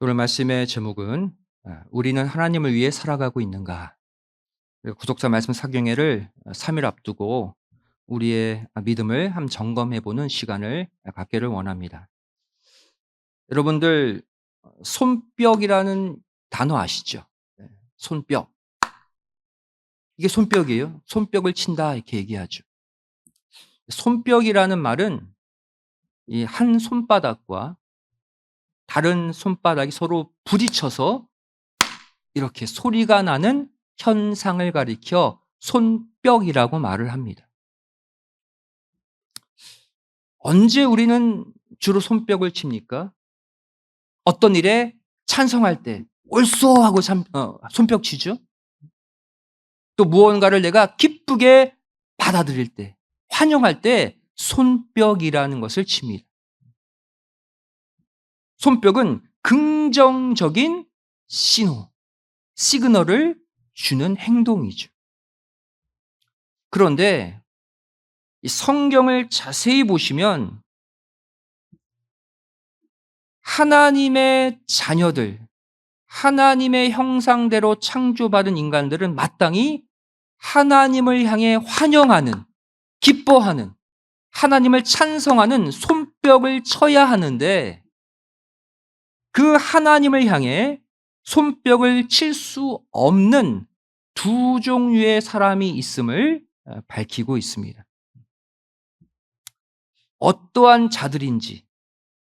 오늘 말씀의 제목은 우리는 하나님을 위해 살아가고 있는가? 구독자 말씀 사경회를 3일 앞두고 우리의 믿음을 한번 점검해 보는 시간을 갖기를 원합니다. 여러분들 손뼉이라는 단어 아시죠? 네, 손뼉. 이게 손뼉이에요. 손뼉을 친다 이렇게 얘기하죠. 손뼉이라는 말은 이 한 손바닥과 다른 손바닥이 서로 부딪혀서 이렇게 소리가 나는 현상을 가리켜 손뼉이라고 말을 합니다. 언제 우리는 주로 손뼉을 칩니까? 어떤 일에 찬성할 때 옳소 하고 손뼉 치죠. 또 무언가를 내가 기쁘게 받아들일 때, 환영할 때 손뼉이라는 것을 칩니다. 손뼉은 긍정적인 시그널을 주는 행동이죠. 그런데 이 성경을 자세히 보시면 하나님의 자녀들, 하나님의 형상대로 창조받은 인간들은 마땅히 하나님을 향해 환영하는, 기뻐하는, 하나님을 찬성하는 손뼉을 쳐야 하는데 그 하나님을 향해 손뼉을 칠 수 없는 두 종류의 사람이 있음을 밝히고 있습니다. 어떠한 자들인지,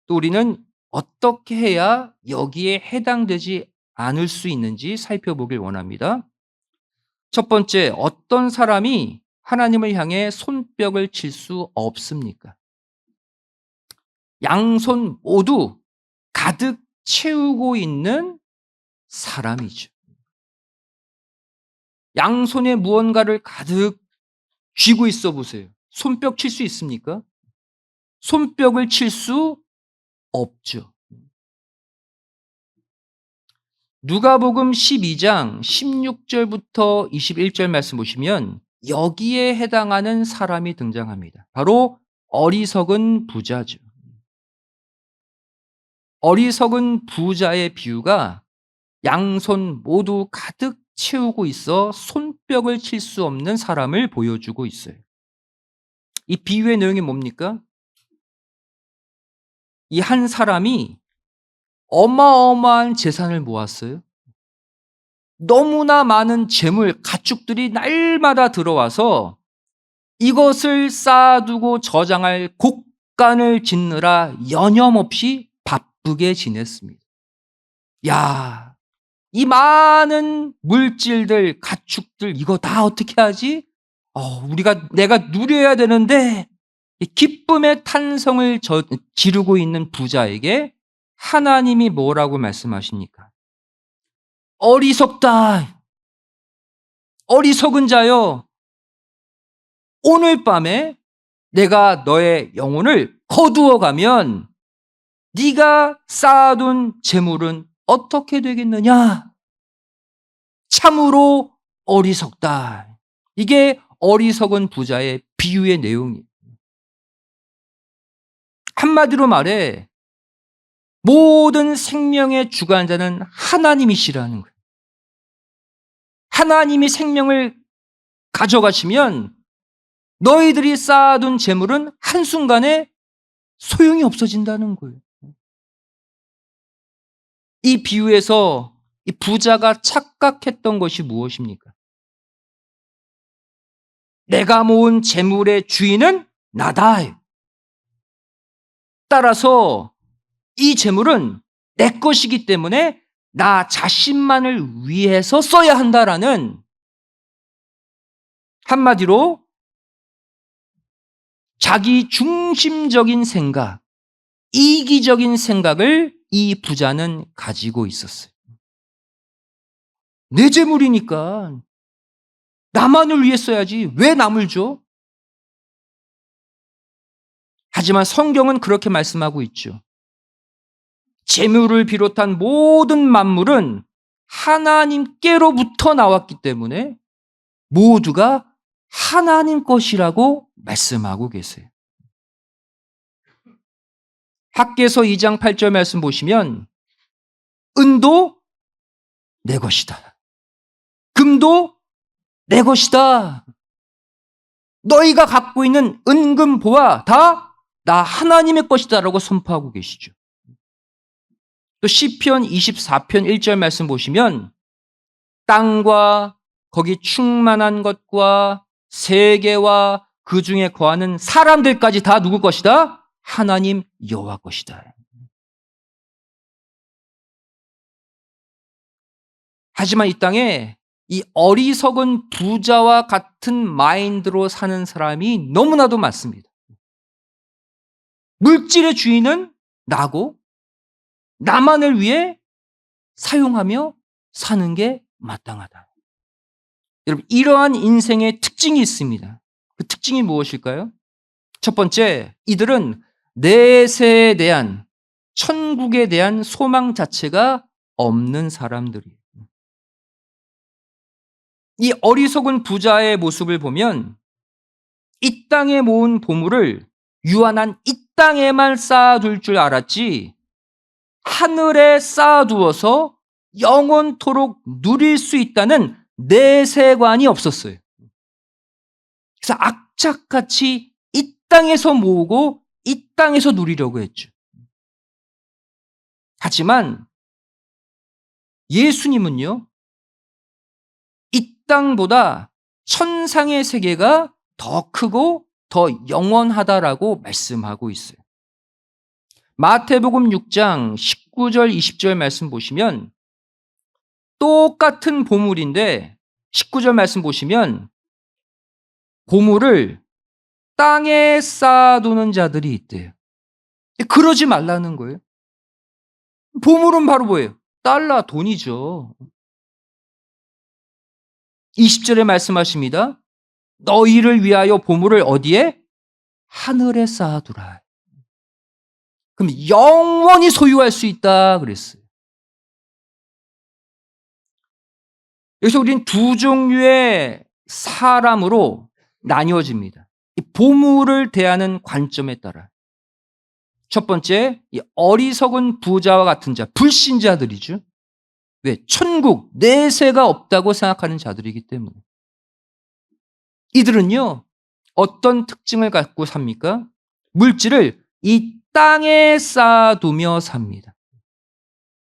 또 우리는 어떻게 해야 여기에 해당되지 않을 수 있는지 살펴보길 원합니다. 첫 번째, 어떤 사람이 하나님을 향해 손뼉을 칠 수 없습니까? 양손 모두 가득 채우고 있는 사람이죠. 양손에 무언가를 가득 쥐고 있어 보세요. 손뼉 칠 수 있습니까? 손뼉을 칠 수 없죠. 누가복음 12장 16절부터 21절 말씀 보시면 여기에 해당하는 사람이 등장합니다. 바로 어리석은 부자죠. 어리석은 부자의 비유가 양손 모두 가득 채우고 있어 손뼉을 칠 수 없는 사람을 보여주고 있어요. 이 비유의 내용이 뭡니까? 이 한 사람이 어마어마한 재산을 모았어요. 너무나 많은 재물, 가축들이 날마다 들어와서 이것을 쌓아두고 저장할 곡간을 짓느라 여념없이 바쁘게 지냈습니다. 야, 이 많은 물질들, 가축들 이거 다 어떻게 하지? 내가 누려야 되는데 이 기쁨의 탄성을 지르고 있는 부자에게 하나님이 뭐라고 말씀하십니까? 어리석다. 어리석은 자여. 오늘 밤에 내가 너의 영혼을 거두어 가면 네가 쌓아둔 재물은 어떻게 되겠느냐? 참으로 어리석다. 이게 어리석은 부자의 비유의 내용이에요. 한마디로 말해 모든 생명의 주관자는 하나님이시라는 거예요. 하나님이 생명을 가져가시면 너희들이 쌓아둔 재물은 한순간에 소용이 없어진다는 거예요. 이 비유에서 이 부자가 착각했던 것이 무엇입니까? 내가 모은 재물의 주인은 나다. 따라서 이 재물은 내 것이기 때문에 나 자신만을 위해서 써야 한다라는, 한마디로 자기 중심적인 생각, 이기적인 생각을 이 부자는 가지고 있었어요. 내 재물이니까 나만을 위해 써야지 왜 남을 줘? 하지만 성경은 그렇게 말씀하고 있죠. 재물을 비롯한 모든 만물은 하나님께로부터 나왔기 때문에 모두가 하나님 것이라고 말씀하고 계세요. 학개서 2장 8절 말씀 보시면 은도 내 것이다. 금도 내 것이다. 너희가 갖고 있는 은금보화 다 나 하나님의 것이다라고 선포하고 계시죠. 또 시편 24편 1절 말씀 보시면 땅과 거기 충만한 것과 세계와 그 중에 거하는 사람들까지 다 누구 것이다? 하나님 여호와 것이다. 하지만 이 땅에 이 어리석은 부자와 같은 마인드로 사는 사람이 너무나도 많습니다. 물질의 주인은 나고 나만을 위해 사용하며 사는 게 마땅하다. 여러분, 이러한 인생의 특징이 있습니다. 그 특징이 무엇일까요? 첫 번째, 이들은 내세에 대한, 천국에 대한 소망 자체가 없는 사람들이에요. 이 어리석은 부자의 모습을 보면 이 땅에 모은 보물을 유한한 이 땅에만 쌓아둘 줄 알았지 하늘에 쌓아두어서 영원토록 누릴 수 있다는 내세관이 없었어요. 그래서 악착같이 이 땅에서 모으고 이 땅에서 누리려고 했죠. 하지만 예수님은요, 이 땅보다 천상의 세계가 더 크고 더 영원하다라고 말씀하고 있어요. 마태복음 6장 19절 20절 말씀 보시면 똑같은 보물인데 19절 말씀 보시면 보물을 땅에 쌓아두는 자들이 있대요. 그러지 말라는 거예요. 보물은 바로 뭐예요? 달러, 돈이죠. 20절에 말씀하십니다. 너희를 위하여 보물을 어디에? 하늘에 쌓아두라. 그럼 영원히 소유할 수 있다 그랬어요. 여기서 우리는 두 종류의 사람으로 나뉘어집니다. 이 보물을 대하는 관점에 따라. 첫 번째, 이 어리석은 부자와 같은 자, 불신자들이죠. 왜? 천국, 내세가 없다고 생각하는 자들이기 때문에. 이들은요, 어떤 특징을 갖고 삽니까? 물질을 이 땅에 쌓아두며 삽니다.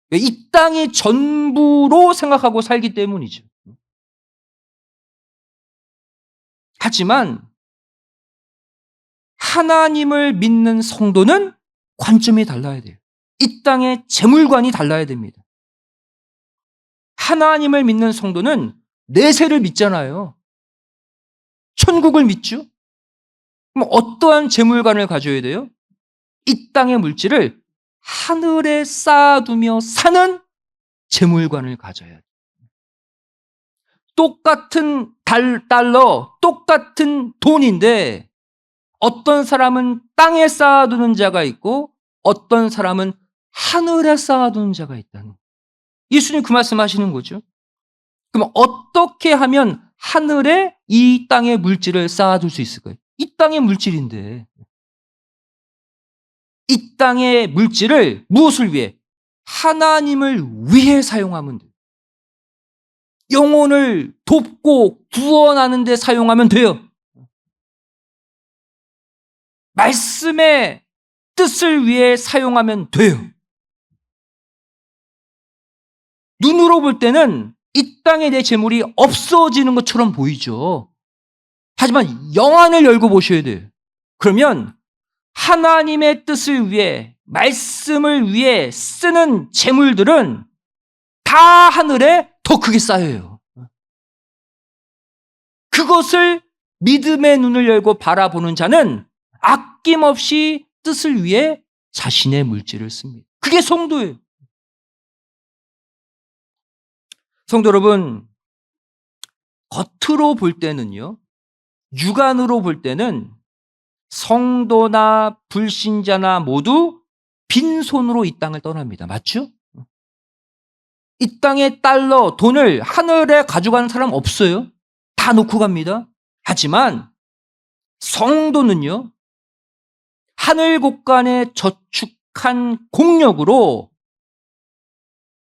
왜? 이 땅이 전부로 생각하고 살기 때문이죠. 하지만 하나님을 믿는 성도는 관점이 달라야 돼요. 이 땅의 재물관이 달라야 됩니다. 하나님을 믿는 성도는 내세를 믿잖아요. 천국을 믿죠. 그럼 어떠한 재물관을 가져야 돼요? 이 땅의 물질을 하늘에 쌓아두며 사는 재물관을 가져야 돼요. 똑같은 달러, 똑같은 돈인데 어떤 사람은 땅에 쌓아두는 자가 있고 어떤 사람은 하늘에 쌓아두는 자가 있다는. 예수님 그 말씀하시는 거죠. 그럼 어떻게 하면 하늘에 이 땅의 물질을 쌓아둘 수 있을까요? 이 땅의 물질인데 이 땅의 물질을 무엇을 위해? 하나님을 위해 사용하면 돼요. 영혼을 돕고 구원하는 데 사용하면 돼요. 말씀의 뜻을 위해 사용하면 돼요. 눈으로 볼 때는 이 땅에 내 재물이 없어지는 것처럼 보이죠. 하지만 영안을 열고 보셔야 돼요. 그러면 하나님의 뜻을 위해, 말씀을 위해 쓰는 재물들은 다 하늘에 더 크게 쌓여요. 그것을 믿음의 눈을 열고 바라보는 자는 아낌없이 뜻을 위해 자신의 물질을 씁니다. 그게 성도예요. 성도 여러분, 겉으로 볼 때는요, 육안으로 볼 때는 성도나 불신자나 모두 빈손으로 이 땅을 떠납니다. 맞죠? 이 땅의 달러, 돈을 하늘에 가져가는 사람 없어요. 다 놓고 갑니다. 하지만 성도는요, 하늘 곳간에 저축한 공력으로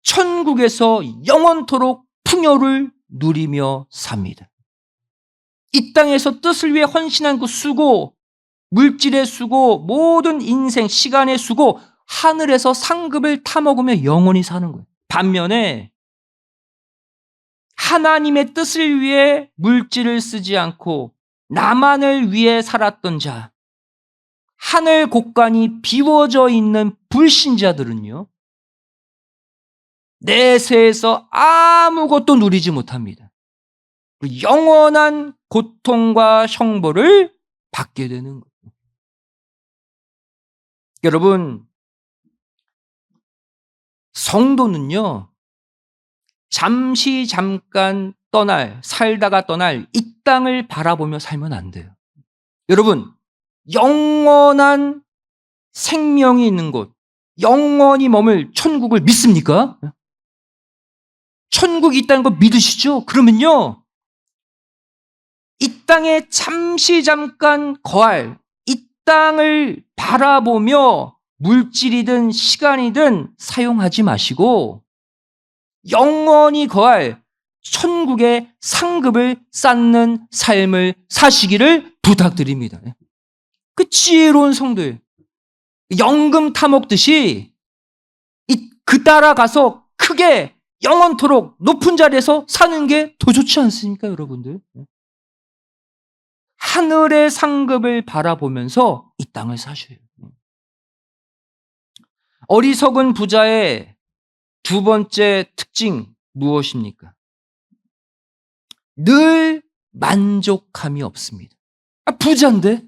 천국에서 영원토록 풍요를 누리며 삽니다. 이 땅에서 뜻을 위해 헌신한 그 수고, 물질의 수고, 모든 인생, 시간의 수고, 하늘에서 상급을 타먹으며 영원히 사는 거예요. 반면에 하나님의 뜻을 위해 물질을 쓰지 않고 나만을 위해 살았던 자, 하늘 곳간이 비워져 있는 불신자들은요, 내세에서 아무것도 누리지 못합니다. 영원한 고통과 형벌을 받게 되는 거예요. 여러분, 성도는요, 잠시 잠깐 살다가 떠날 이 땅을 바라보며 살면 안 돼요. 여러분, 영원한 생명이 있는 곳, 영원히 머물 천국을 믿습니까? 천국이 있다는 거 믿으시죠? 그러면요, 이 땅에 잠시 잠깐 거할, 이 땅을 바라보며 물질이든 시간이든 사용하지 마시고 영원히 거할 천국의 상급을 쌓는 삶을 사시기를 부탁드립니다. 그 지혜로운 성도예요. 연금 타먹듯이 그 따라가서 크게 영원토록 높은 자리에서 사는 게 더 좋지 않습니까, 여러분들? 하늘의 상급을 바라보면서 이 땅을 사셔요. 어리석은 부자의 두 번째 특징 무엇입니까? 늘 만족함이 없습니다. 부자인데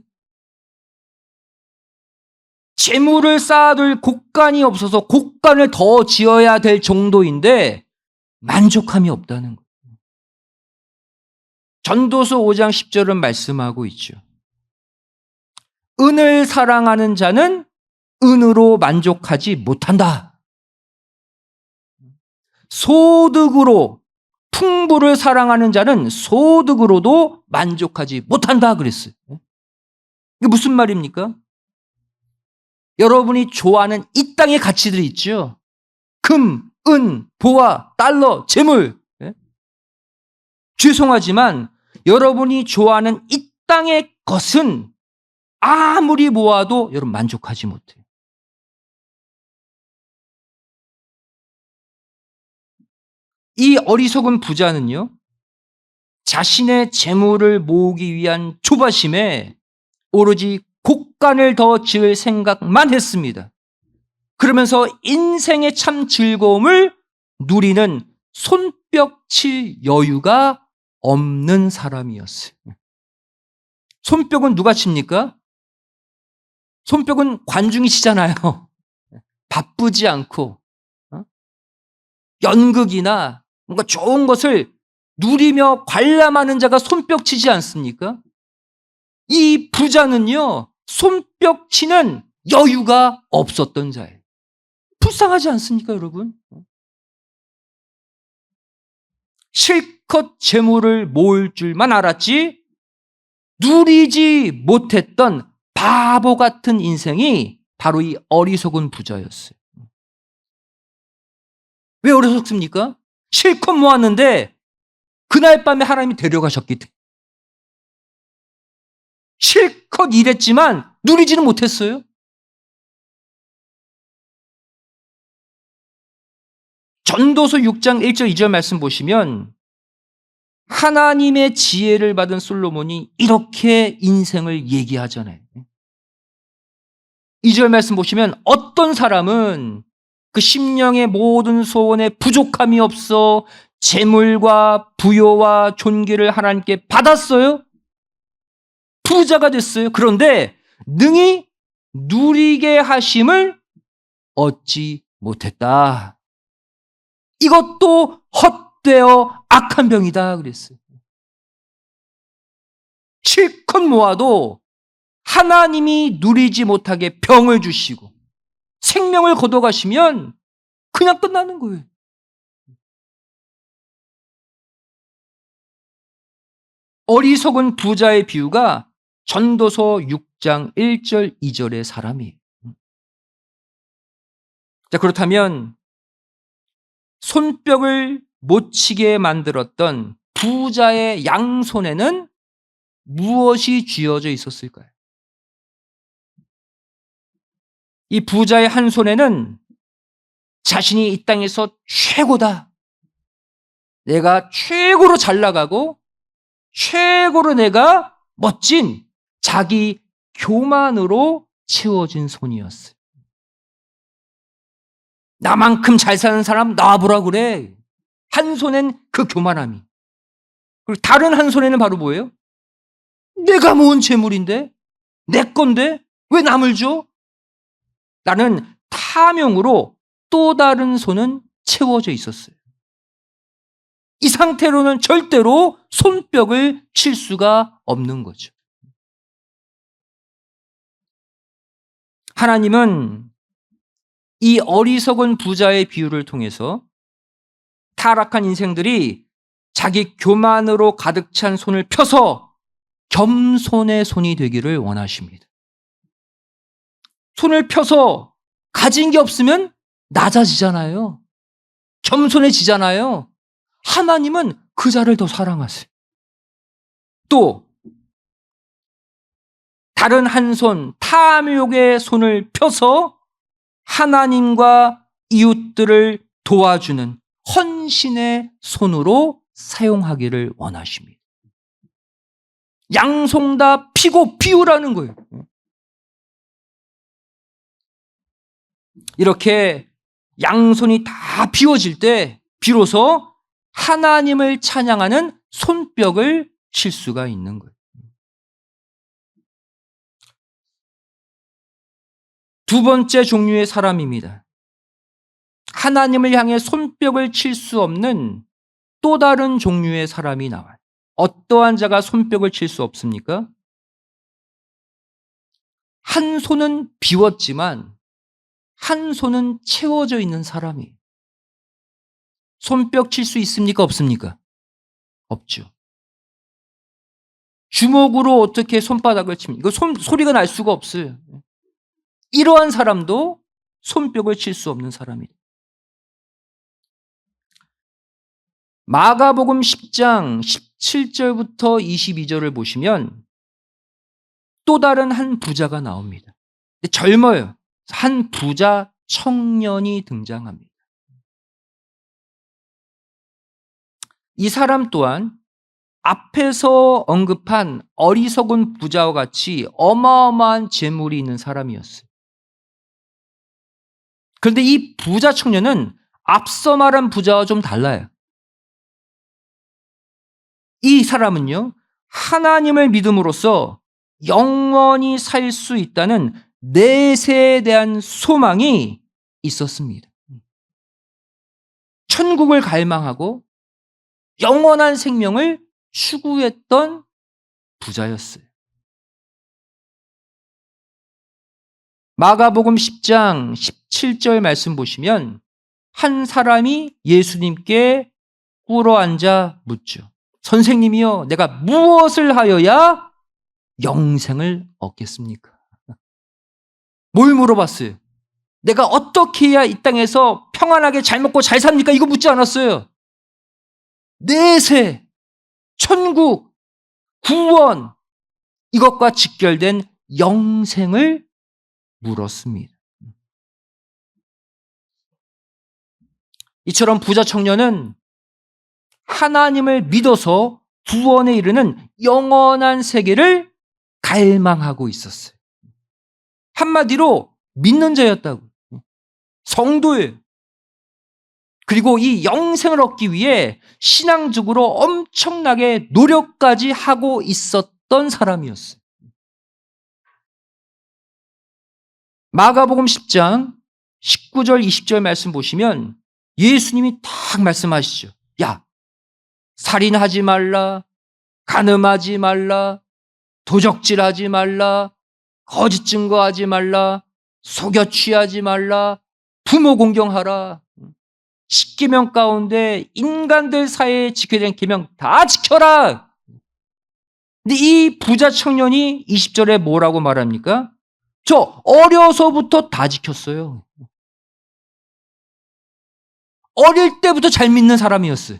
재물을 쌓아둘 곳간이 없어서 곳간을 더 지어야 될 정도인데 만족함이 없다는 거예요. 전도서 5장 10절은 말씀하고 있죠. 은을 사랑하는 자는 은으로 만족하지 못한다. 소득으로 풍부를 사랑하는 자는 소득으로도 만족하지 못한다 그랬어요. 이게 무슨 말입니까? 여러분이 좋아하는 이 땅의 가치들이 있죠. 금, 은, 보화, 달러, 재물. 죄송하지만 여러분이 좋아하는 이 땅의 것은 아무리 모아도 여러분 만족하지 못해요. 이 어리석은 부자는요, 자신의 재물을 모으기 위한 조바심에 오로지 곳간을 더 지을 생각만 했습니다. 그러면서 인생의 참 즐거움을 누리는 손뼉칠 여유가 없는 사람이었어요. 손뼉은 누가 칩니까? 손뼉은 관중이 치잖아요. 바쁘지 않고 연극이나 뭔가 좋은 것을 누리며 관람하는 자가 손뼉 치지 않습니까? 이 부자는요, 손뼉 치는 여유가 없었던 자예요. 불쌍하지 않습니까, 여러분? 실컷 재물을 모을 줄만 알았지 누리지 못했던 바보 같은 인생이 바로 이 어리석은 부자였어요. 왜 어리석습니까? 실컷 모았는데 그날 밤에 하나님이 데려가셨기 때문에. 실컷 일했지만 누리지는 못했어요. 전도서 6장 1절 2절 말씀 보시면 하나님의 지혜를 받은 솔로몬이 이렇게 인생을 얘기하잖아요. 2절 말씀 보시면 어떤 사람은 그 심령의 모든 소원에 부족함이 없어 재물과 부요와 존귀를 하나님께 받았어요. 부자가 됐어요. 그런데 능히 누리게 하심을 얻지 못했다. 이것도 헛되어 악한 병이다 그랬어요. 실컷 모아도 하나님이 누리지 못하게 병을 주시고 생명을 걷어가시면 그냥 끝나는 거예요. 어리석은 부자의 비유가 전도서 6장 1절 2절의 사람이에요. 자, 그렇다면 손뼉을 못 치게 만들었던 부자의 양손에는 무엇이 쥐어져 있었을까요? 이 부자의 한 손에는 자신이 이 땅에서 최고다, 내가 최고로 잘 나가고 최고로 내가 멋진, 자기 교만으로 채워진 손이었어요. 나만큼 잘 사는 사람 나와보라 그래. 한 손엔 그 교만함이. 그리고 다른 한 손에는 바로 뭐예요? 내가 모은 재물인데, 내 건데 왜 남을 줘? 나는 탐욕으로 또 다른 손은 채워져 있었어요. 이 상태로는 절대로 손뼉을 칠 수가 없는 거죠. 하나님은 이 어리석은 부자의 비유를 통해서 타락한 인생들이 자기 교만으로 가득 찬 손을 펴서 겸손의 손이 되기를 원하십니다. 손을 펴서 가진 게 없으면 낮아지잖아요. 겸손해지잖아요. 하나님은 그 자를 더 사랑하세요. 또 다른 한 손, 탐욕의 손을 펴서 하나님과 이웃들을 도와주는 헌신의 손으로 사용하기를 원하십니다. 양손 다 피고 비우라는 거예요. 이렇게 양손이 다 비워질 때 비로소 하나님을 찬양하는 손뼉을 칠 수가 있는 거예요. 두 번째 종류의 사람입니다. 하나님을 향해 손뼉을 칠 수 없는 또 다른 종류의 사람이 나와요. 어떠한 자가 손뼉을 칠 수 없습니까? 한 손은 비웠지만 한 손은 채워져 있는 사람이. 손뼉 칠 수 있습니까? 없습니까? 없죠. 주먹으로 어떻게 손바닥을 칩니까? 이거 소리가 날 수가 없어요. 이러한 사람도 손뼉을 칠 수 없는 사람이다. 마가복음 10장 17절부터 22절을 보시면 또 다른 한 부자가 나옵니다. 젊어요. 한 부자 청년이 등장합니다. 이 사람 또한 앞에서 언급한 어리석은 부자와 같이 어마어마한 재물이 있는 사람이었어요. 그런데 이 부자 청년은 앞서 말한 부자와 좀 달라요. 이 사람은요, 하나님을 믿음으로써 영원히 살 수 있다는 내세에 대한 소망이 있었습니다. 천국을 갈망하고 영원한 생명을 추구했던 부자였어요. 마가복음 10장 17절 말씀 보시면 한 사람이 예수님께 꿇어 앉아 묻죠. 선생님이여, 내가 무엇을 하여야 영생을 얻겠습니까? 뭘 물어봤어요? 내가 어떻게 해야 이 땅에서 평안하게 잘 먹고 잘 삽니까? 이거 묻지 않았어요. 내세, 천국, 구원, 이것과 직결된 영생을 물었습니다. 이처럼 부자 청년은 하나님을 믿어서 구원에 이르는 영원한 세계를 갈망하고 있었어요. 한마디로 믿는 자였다고. 성도예요. 그리고 이 영생을 얻기 위해 신앙적으로 엄청나게 노력까지 하고 있었던 사람이었어요. 마가복음 10장 19절 20절 말씀 보시면 예수님이 딱 말씀하시죠. 야, 살인하지 말라, 간음하지 말라, 도적질하지 말라, 거짓 증거하지 말라, 속여 취하지 말라, 부모 공경하라. 10계명 가운데 인간들 사이에 지켜야 되는 계명 다 지켜라. 근데 이 부자 청년이 20절에 뭐라고 말합니까? 저 어려서부터 다 지켰어요. 어릴 때부터 잘 믿는 사람이었어요.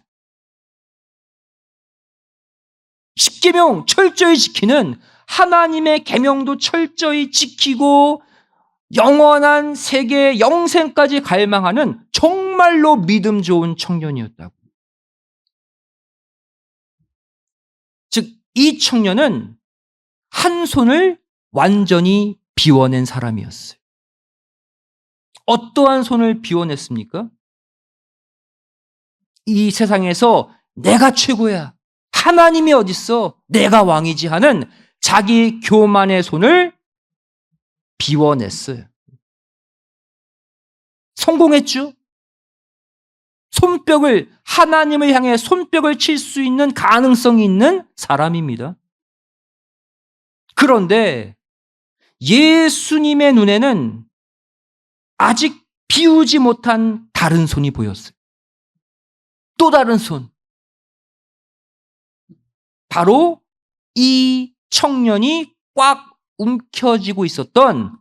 십계명 철저히 지키는, 하나님의 계명도 철저히 지키고 영원한 세계 영생까지 갈망하는 정말로 믿음 좋은 청년이었다고. 즉, 이 청년은 한 손을 완전히 비워낸 사람이었어요. 어떠한 손을 비워냈습니까? 이 세상에서 내가 최고야, 하나님이 어딨어, 내가 왕이지 하는 자기 교만의 손을 비워냈어요. 성공했죠? 손뼉을, 하나님을 향해 손뼉을 칠 수 있는 가능성이 있는 사람입니다. 그런데 예수님의 눈에는 아직 비우지 못한 다른 손이 보였어요. 또 다른 손. 바로 이 청년이 꽉 움켜쥐고 있었던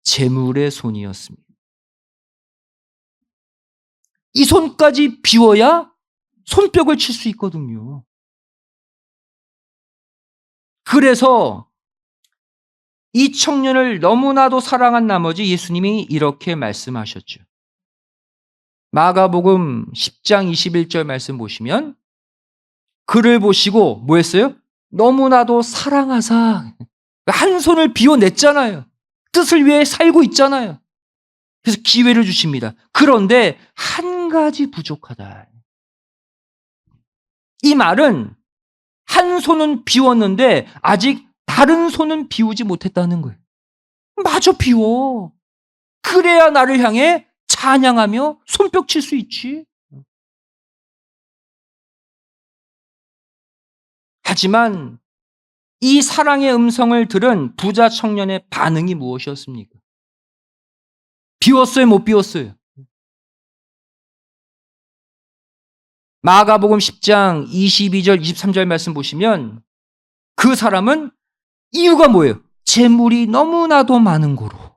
재물의 손이었습니다. 이 손까지 비워야 손뼉을 칠 수 있거든요. 그래서 이 청년을 너무나도 사랑한 나머지 예수님이 이렇게 말씀하셨죠. 마가복음 10장 21절 말씀 보시면, 그를 보시고 뭐 했어요? 너무나도 사랑하사, 한 손을 비워냈잖아요. 뜻을 위해 살고 있잖아요. 그래서 기회를 주십니다. 그런데 한 가지 부족하다. 이 말은 한 손은 비웠는데 아직 다른 손은 비우지 못했다는 거예요. 마저 비워. 그래야 나를 향해 찬양하며 손뼉 칠 수 있지. 하지만 이 사랑의 음성을 들은 부자 청년의 반응이 무엇이었습니까? 비웠어요, 못 비웠어요? 마가복음 10장 22절 23절 말씀 보시면 그 사람은 이유가 뭐예요? 재물이 너무나도 많은 거로.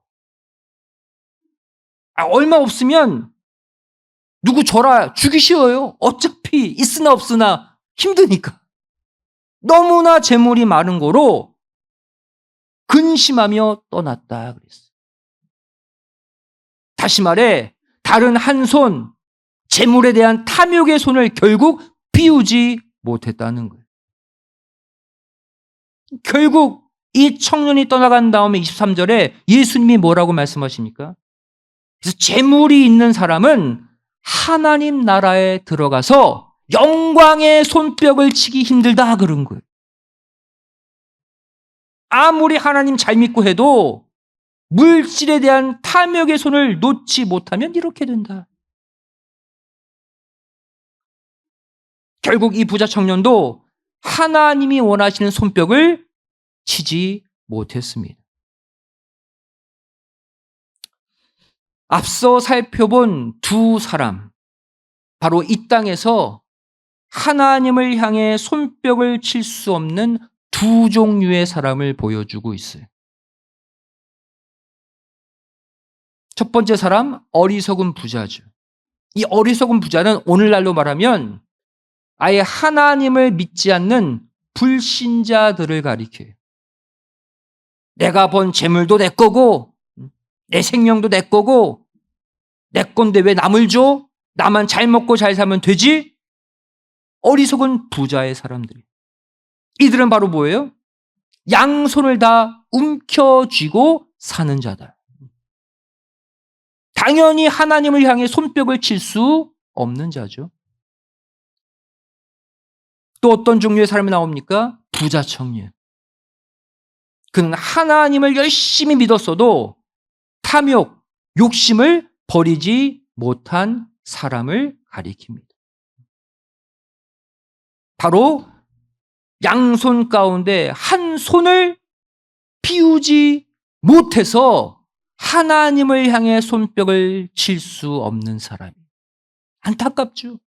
얼마 없으면 누구 줘라 주기 쉬워요. 어차피 있으나 없으나 힘드니까. 너무나 재물이 많은 거로 근심하며 떠났다 그랬어요. 다시 말해 다른 한 손, 재물에 대한 탐욕의 손을 결국 비우지 못했다는 거예요. 결국 이 청년이 떠나간 다음에 23절에 예수님이 뭐라고 말씀하십니까? 그래서 재물이 있는 사람은 하나님 나라에 들어가서 영광의 손뼉을 치기 힘들다 그런 거예요. 아무리 하나님 잘 믿고 해도 물질에 대한 탐욕의 손을 놓지 못하면 이렇게 된다. 결국 이 부자 청년도 하나님이 원하시는 손뼉을 치지 못했습니다. 앞서 살펴본 두 사람, 바로 이 땅에서 하나님을 향해 손뼉을 칠 수 없는 두 종류의 사람을 보여주고 있어요. 첫 번째 사람, 어리석은 부자죠. 이 어리석은 부자는 오늘날로 말하면 아예 하나님을 믿지 않는 불신자들을 가리켜요. 내가 번 재물도 내 거고 내 생명도 내 거고 내 건데 왜 남을 줘? 나만 잘 먹고 잘 살면 되지? 어리석은 부자의 사람들이. 이들은 바로 뭐예요? 양손을 다 움켜쥐고 사는 자다. 당연히 하나님을 향해 손뼉을 칠 수 없는 자죠. 또 어떤 종류의 사람이 나옵니까? 부자 청년. 그는 하나님을 열심히 믿었어도 탐욕, 욕심을 버리지 못한 사람을 가리킵니다. 바로 양손 가운데 한 손을 비우지 못해서 하나님을 향해 손뼉을 칠 수 없는 사람이. 안타깝죠.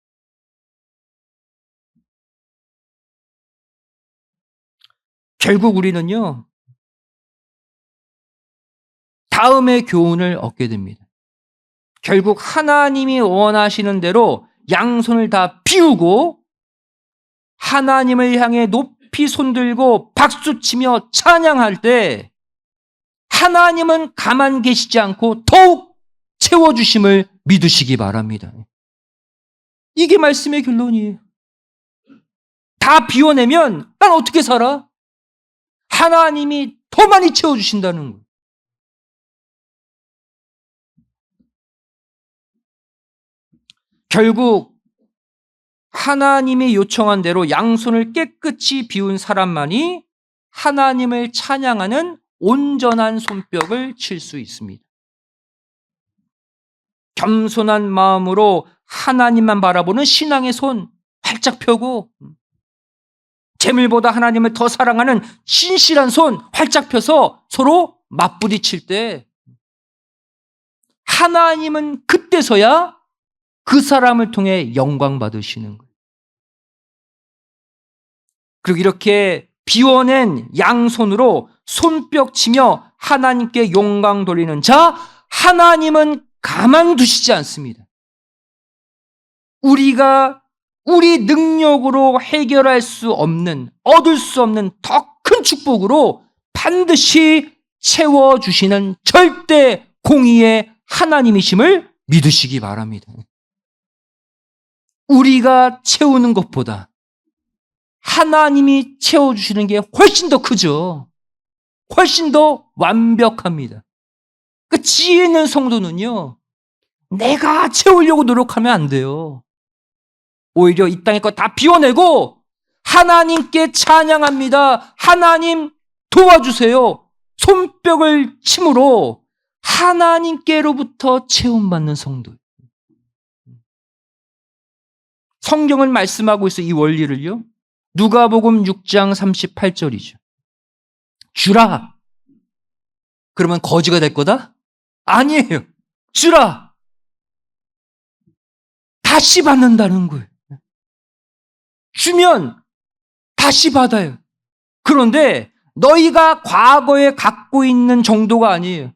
결국 우리는요, 다음의 교훈을 얻게 됩니다. 결국 하나님이 원하시는 대로 양손을 다 비우고 하나님을 향해 높이 손들고 박수치며 찬양할 때 하나님은 가만 계시지 않고 더욱 채워주심을 믿으시기 바랍니다. 이게 말씀의 결론이에요. 다 비워내면 난 어떻게 살아? 하나님이 더 많이 채워주신다는 거예요. 결국 하나님이 요청한 대로 양손을 깨끗이 비운 사람만이 하나님을 찬양하는 온전한 손뼉을 칠 수 있습니다. 겸손한 마음으로 하나님만 바라보는 신앙의 손 활짝 펴고 재물보다 하나님을 더 사랑하는 신실한 손 활짝 펴서 서로 맞부딪힐 때 하나님은 그때서야 그 사람을 통해 영광 받으시는 거예요. 그리고 이렇게 비워낸 양손으로 손뼉 치며 하나님께 영광 돌리는 자, 하나님은 가만두시지 않습니다. 우리가 우리 능력으로 해결할 수 없는, 얻을 수 없는 더 큰 축복으로 반드시 채워주시는 절대 공의의 하나님이심을 믿으시기 바랍니다. 우리가 채우는 것보다 하나님이 채워주시는 게 훨씬 더 크죠. 훨씬 더 완벽합니다. 그 지혜 있는 성도는요, 내가 채우려고 노력하면 안 돼요. 오히려 이 땅의 것 다 비워내고 하나님께 찬양합니다. 하나님 도와주세요. 손뼉을 침으로 하나님께로부터 채움받는 성도. 성경은 말씀하고 있어 이 원리를요. 누가복음 6장 38절이죠. 주라. 그러면 거지가 될 거다? 아니에요. 주라. 다시 받는다는 거예요. 주면 다시 받아요. 그런데 너희가 과거에 갖고 있는 정도가 아니에요.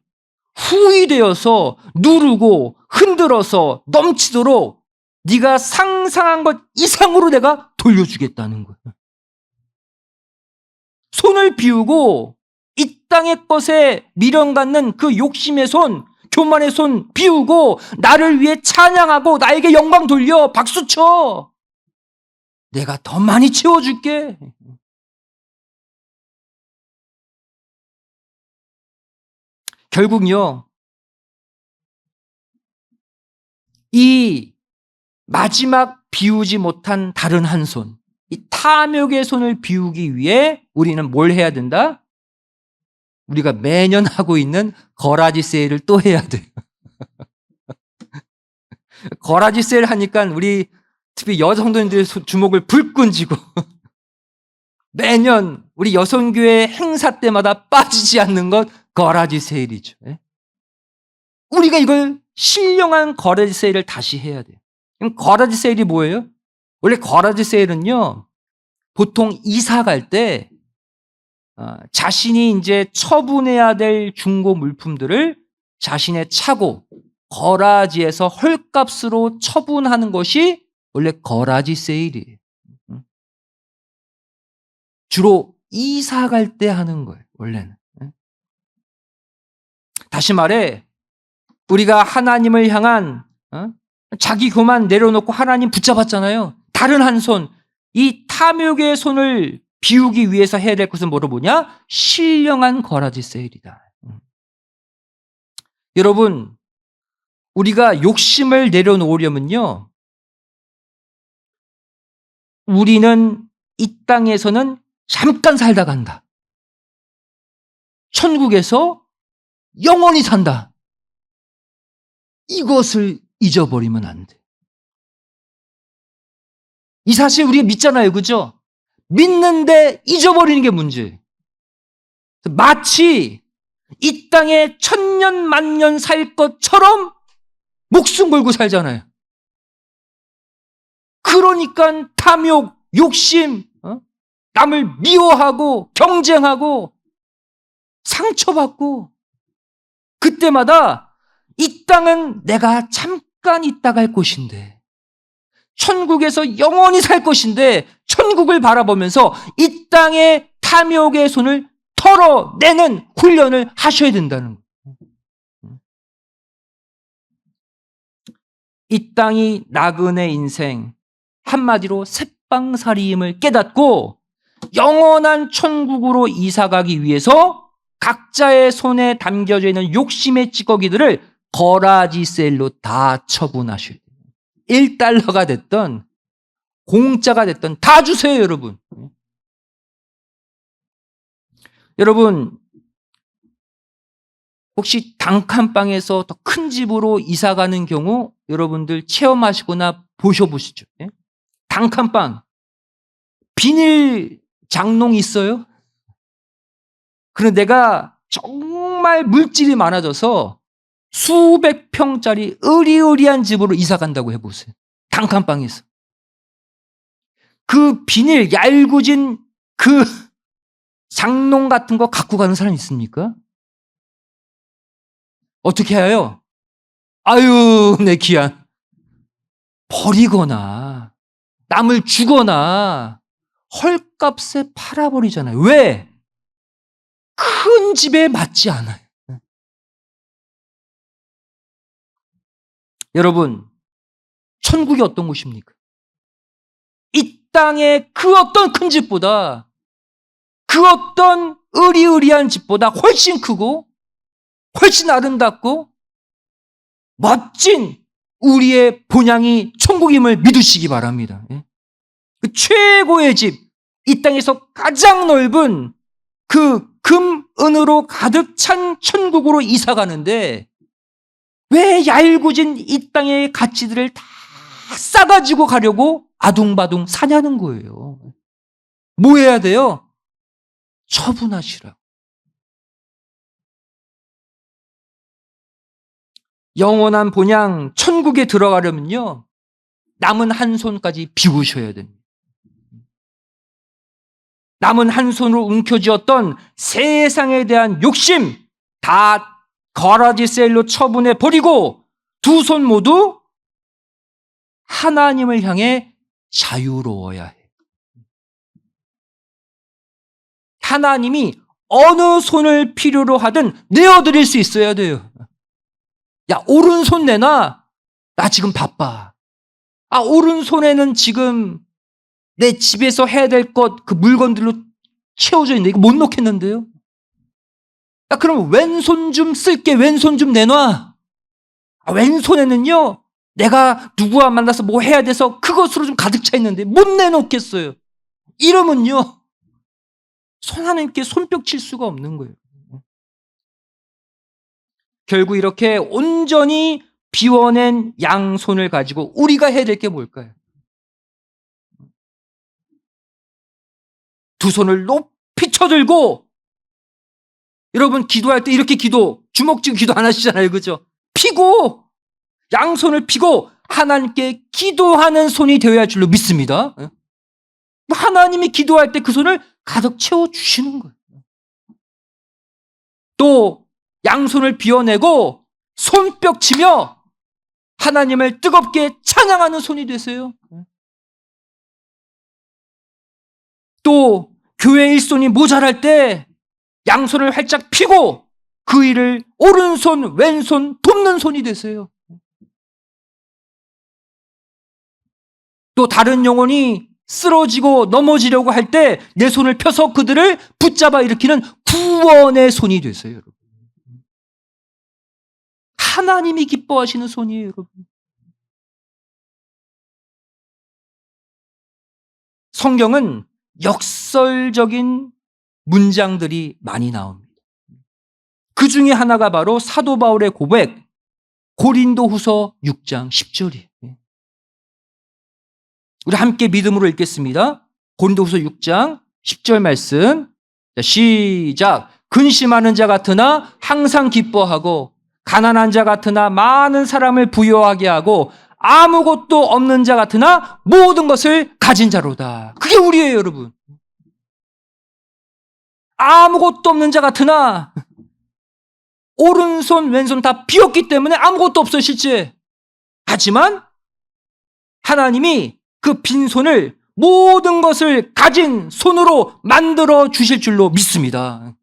후이 되어서 누르고 흔들어서 넘치도록 네가 상상한 것 이상으로 내가 돌려주겠다는 거예요. 손을 비우고 이 땅의 것에 미련 갖는 그 욕심의 손, 교만의 손 비우고 나를 위해 찬양하고 나에게 영광 돌려 박수쳐. 내가 더 많이 채워줄게. 결국요, 이 마지막 비우지 못한 다른 한 손, 이 탐욕의 손을 비우기 위해 우리는 뭘 해야 된다? 우리가 매년 하고 있는 거라지 세일을 또 해야 돼요. 거라지 세일 하니까 우리 특히 여성들의 주목을 불끈 쥐고 매년 우리 여성교회 행사 때마다 빠지지 않는 것 거라지 세일이죠. 우리가 이걸 신령한 거라지 세일을 다시 해야 돼요. 그럼 거라지 세일이 뭐예요? 원래 거라지 세일은요, 보통 이사 갈 때 자신이 이제 처분해야 될 중고 물품들을 자신의 차고 거라지에서 헐값으로 처분하는 것이 원래 거라지 세일이에요. 주로 이사 갈 때 하는 거예요, 원래는. 다시 말해, 우리가 하나님을 향한 자기 교만 내려놓고 하나님 붙잡았잖아요. 다른 한 손, 이 탐욕의 손을 비우기 위해서 해야 될 것은 뭐냐? 신령한 거라지 세일이다. 여러분, 우리가 욕심을 내려놓으려면요, 우리는 이 땅에서는 잠깐 살다 간다. 천국에서 영원히 산다. 이것을 잊어버리면 안 돼. 이 사실 우리가 믿잖아요. 그죠? 믿는데 잊어버리는 게 문제예요. 마치 이 땅에 천년 만년 살 것처럼 목숨 걸고 살잖아요. 그러니까 탐욕, 욕심, 남을 미워하고 경쟁하고 상처받고 그때마다 이 땅은 내가 잠깐 있다 갈 곳인데 천국에서 영원히 살 것인데 천국을 바라보면서 이 땅의 탐욕의 손을 털어내는 훈련을 하셔야 된다는 거예요. 이 땅이 나그네 인생, 한마디로 새빵살이임을 깨닫고 영원한 천국으로 이사가기 위해서 각자의 손에 담겨져 있는 욕심의 찌꺼기들을 거라지셀로 다 처분하셔야 돼요. 1달러가 됐던 공짜가 됐던 다 주세요, 여러분. 여러분, 혹시 단칸방에서 더 큰 집으로 이사 가는 경우 여러분들 체험하시거나 보셔보시죠. 단칸방, 비닐 장롱 있어요? 그런데 내가 정말 물질이 많아져서 수백 평짜리 으리으리한 집으로 이사 간다고 해보세요. 단칸방에서. 그 비닐 얄궂은 그 장롱 같은 거 갖고 가는 사람 있습니까? 어떻게 해요? 아유, 내 귀한. 버리거나 남을 주거나 헐값에 팔아버리잖아요. 왜? 큰 집에 맞지 않아요. 여러분, 천국이 어떤 곳입니까? 이 땅의 그 어떤 큰 집보다, 그 어떤 으리으리한 집보다 훨씬 크고 훨씬 아름답고 멋진 우리의 본향이 천국임을 믿으시기 바랍니다. 그 최고의 집, 이 땅에서 가장 넓은 그 금, 은으로 가득 찬 천국으로 이사 가는데 왜 얄궂은 이 땅의 가치들을 다 싸가지고 가려고 아둥바둥 사냐는 거예요. 뭐 해야 돼요? 처분하시라. 영원한 본향 천국에 들어가려면요, 남은 한 손까지 비우셔야 됩니다. 남은 한 손으로 움켜쥐었던 세상에 대한 욕심 다 거라지셀로 처분해 버리고 두 손 모두 하나님을 향해 자유로워야 해. 하나님이 어느 손을 필요로 하든 내어드릴 수 있어야 돼요. 야, 오른손 내놔. 나 지금 바빠. 아, 오른손에는 지금 내 집에서 해야 될 것, 그 물건들로 채워져 있는데 이거 못 넣겠는데요? 야, 그럼 왼손 좀 쓸게. 왼손 좀 내놔. 아, 왼손에는요, 내가 누구와 만나서 뭐 해야 돼서 그것으로 좀 가득 차 있는데 못 내놓겠어요. 이러면요, 하나님께 손뼉 칠 수가 없는 거예요. 결국 이렇게 온전히 비워낸 양손을 가지고 우리가 해야 될 게 뭘까요? 두 손을 높이 쳐들고, 여러분 기도할 때 이렇게 주먹 쥐고 기도 안 하시잖아요. 그죠? 피고, 양손을 피고 하나님께 기도하는 손이 되어야 할 줄로 믿습니다. 하나님이 기도할 때 그 손을 가득 채워주시는 거예요. 또 양손을 비워내고 손뼉 치며 하나님을 뜨겁게 찬양하는 손이 되세요. 또 교회 일손이 모자랄 때 양손을 활짝 펴고 그 일을 오른손 왼손 돕는 손이 되세요. 또 다른 영혼이 쓰러지고 넘어지려고 할 때 내 손을 펴서 그들을 붙잡아 일으키는 구원의 손이 되세요. 여러분. 하나님이 기뻐하시는 손이에요. 여러분. 성경은 역설적인 문장들이 많이 나옵니다. 그 중에 하나가 바로 사도 바울의 고백, 고린도후서 6장 10절이에요. 우리 함께 믿음으로 읽겠습니다. 고린도후서 6장 10절 말씀. 자, 시작. 근심하는 자 같으나 항상 기뻐하고 가난한 자 같으나 많은 사람을 부유하게 하고 아무것도 없는 자 같으나 모든 것을 가진 자로다. 그게 우리예요, 여러분. 아무것도 없는 자 같으나 오른손 왼손 다 비었기 때문에 아무것도 없어요 실제. 하지만 하나님이 그 빈손을 모든 것을 가진 손으로 만들어 주실 줄로 믿습니다.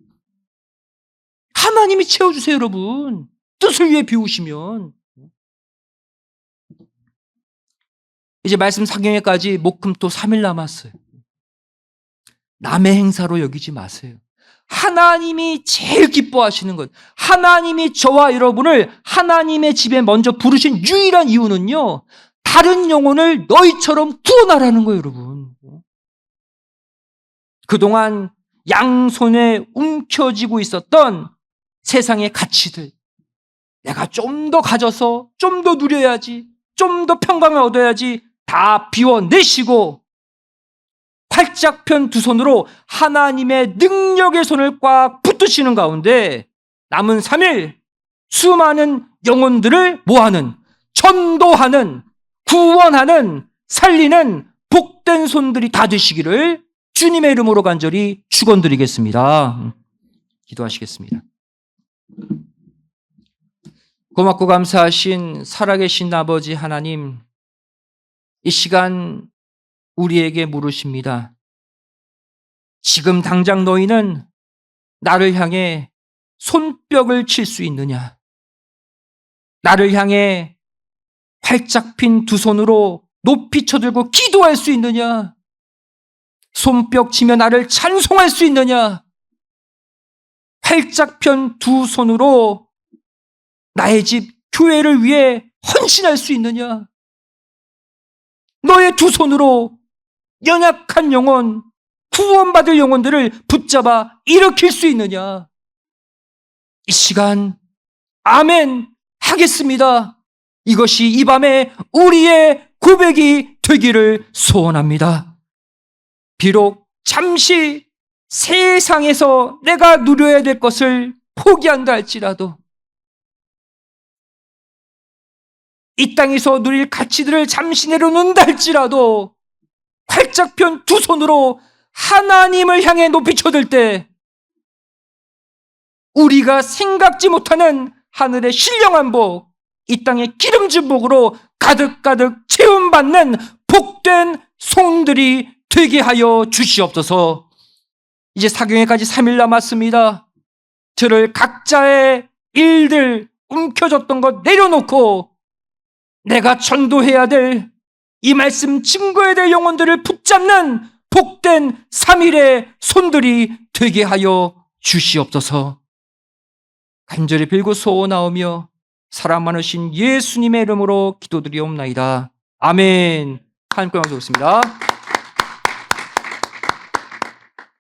하나님이 채워주세요 여러분. 뜻을 위해 비우시면. 이제 말씀 사경회까지 목금토 3일 남았어요. 남의 행사로 여기지 마세요. 하나님이 제일 기뻐하시는 것, 하나님이 저와 여러분을 하나님의 집에 먼저 부르신 유일한 이유는요, 다른 영혼을 너희처럼 구원하라는 거예요 여러분. 그동안 양손에 움켜쥐고 있었던 세상의 가치들, 내가 좀 더 가져서 좀 더 누려야지, 좀 더 평강을 얻어야지 다 비워내시고 활짝 편 두 손으로 하나님의 능력의 손을 꽉 붙드시는 가운데 남은 3일 수많은 영혼들을 모아는, 전도하는, 구원하는, 살리는 복된 손들이 다 되시기를 주님의 이름으로 간절히 축원드리겠습니다. 기도하시겠습니다. 고맙고 감사하신 살아계신 아버지 하나님, 이 시간 우리에게 물으십니다. 지금 당장 너희는 나를 향해 손뼉을 칠 수 있느냐? 나를 향해 활짝 핀 두 손으로 높이 쳐들고 기도할 수 있느냐? 손뼉 치며 나를 찬송할 수 있느냐? 활짝 편 두 손으로 나의 집 교회를 위해 헌신할 수 있느냐? 너의 두 손으로 연약한 영혼, 구원받을 영혼들을 붙잡아 일으킬 수 있느냐? 이 시간 아멘 하겠습니다. 이것이 이 밤에 우리의 고백이 되기를 소원합니다. 비록 잠시 세상에서 내가 누려야 될 것을 포기한다 할지라도, 이 땅에서 누릴 가치들을 잠시 내려놓는다 할지라도 활짝 편 두 손으로 하나님을 향해 높이 쳐들 때 우리가 생각지 못하는 하늘의 신령한 복, 이 땅의 기름진 복으로 가득가득 채움받는 복된 손들이 되게 하여 주시옵소서. 이제 사경회까지 3일 남았습니다. 저를 각자의 일들, 움켜졌던 것 내려놓고 내가 전도해야 될, 이 말씀 증거해야 될 영혼들을 붙잡는 복된 3일의 손들이 되게 하여 주시옵소서. 간절히 빌고 소원하오며 사랑 많으신 예수님의 이름으로 기도드리옵나이다. 아멘. 하나님께 영광 돌리겠습니다.